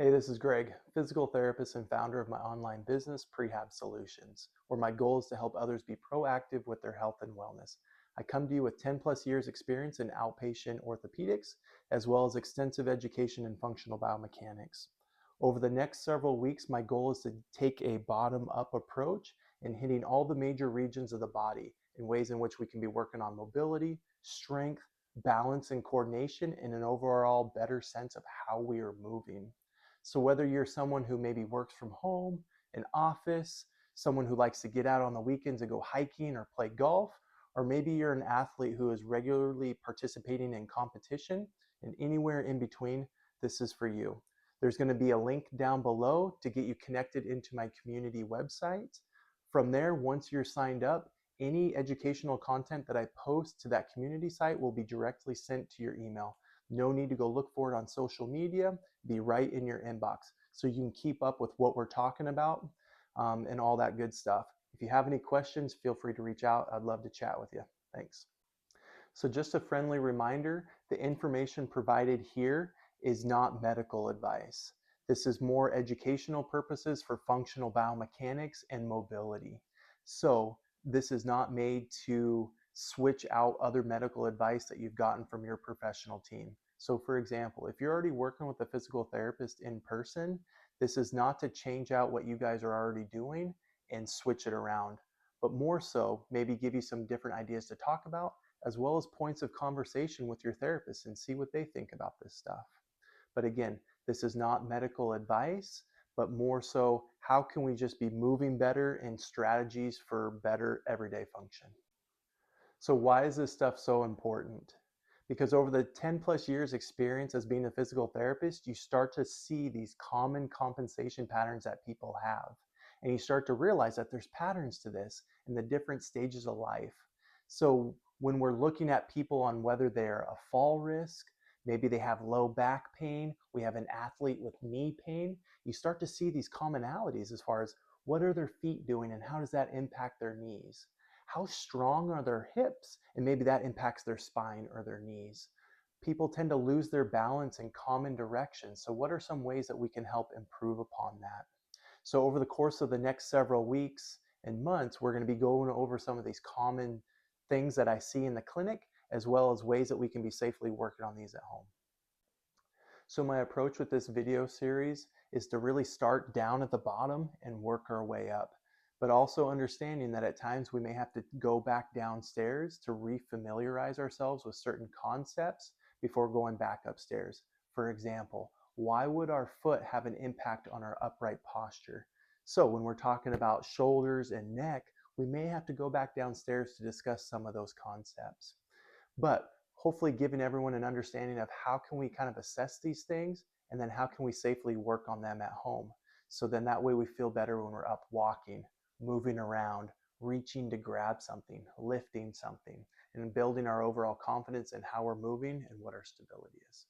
Hey, this is Greg, physical therapist and founder of my online business, Prehab Solutions, where my goal is to help others be proactive with their health and wellness. I come to you with 10 plus years experience in outpatient orthopedics, as well as extensive education in functional biomechanics. Over the next several weeks, my goal is to take a bottom-up approach in hitting all the major regions of the body in ways in which we can be working on mobility, strength, balance, and coordination in an overall better sense of how we are moving. So whether you're someone who maybe works from home, an office, someone who likes to get out on the weekends and go hiking or play golf, or maybe you're an athlete who is regularly participating in competition and anywhere in between, this is for you. There's going to be a link down below to get you connected into my community website. From there, once you're signed up, any educational content that I post to that community site will be directly sent to your email. No need to go look for it on social media, be right in your inbox so you can keep up with what we're talking about and all that good stuff. If you have any questions, feel free to reach out. I'd love to chat with you. Thanks. So just a friendly reminder, the information provided here is not medical advice. This is more educational purposes for functional biomechanics and mobility. So this is not made to switch out other medical advice that you've gotten from your professional team. So for example, if you're already working with a physical therapist in person, this is not to change out what you guys are already doing and switch it around, but more so maybe give you some different ideas to talk about, as well as points of conversation with your therapist and see what they think about this stuff. But again, this is not medical advice, but more so how can we just be moving better and strategies for better everyday function. So why is this stuff so important? Because over the 10 plus years experience as being a physical therapist, you start to see these common compensation patterns that people have. And you start to realize that there's patterns to this in the different stages of life. So when we're looking at people on whether they're a fall risk, maybe they have low back pain, we have an athlete with knee pain, you start to see these commonalities as far as what are their feet doing and how does that impact their knees? How strong are their hips? And maybe that impacts their spine or their knees. People tend to lose their balance in common directions. So what are some ways that we can help improve upon that? So over the course of the next several weeks and months, we're going to be going over some of these common things that I see in the clinic, as well as ways that we can be safely working on these at home. So my approach with this video series is to really start down at the bottom and work our way up, but also understanding that at times we may have to go back downstairs to refamiliarize ourselves with certain concepts before going back upstairs. For example, why would our foot have an impact on our upright posture? So when we're talking about shoulders and neck, we may have to go back downstairs to discuss some of those concepts. But hopefully giving everyone an understanding of how can we kind of assess these things and then how can we safely work on them at home. So then that way we feel better when we're up walking, moving around, reaching to grab something, lifting something, and building our overall confidence in how we're moving and what our stability is.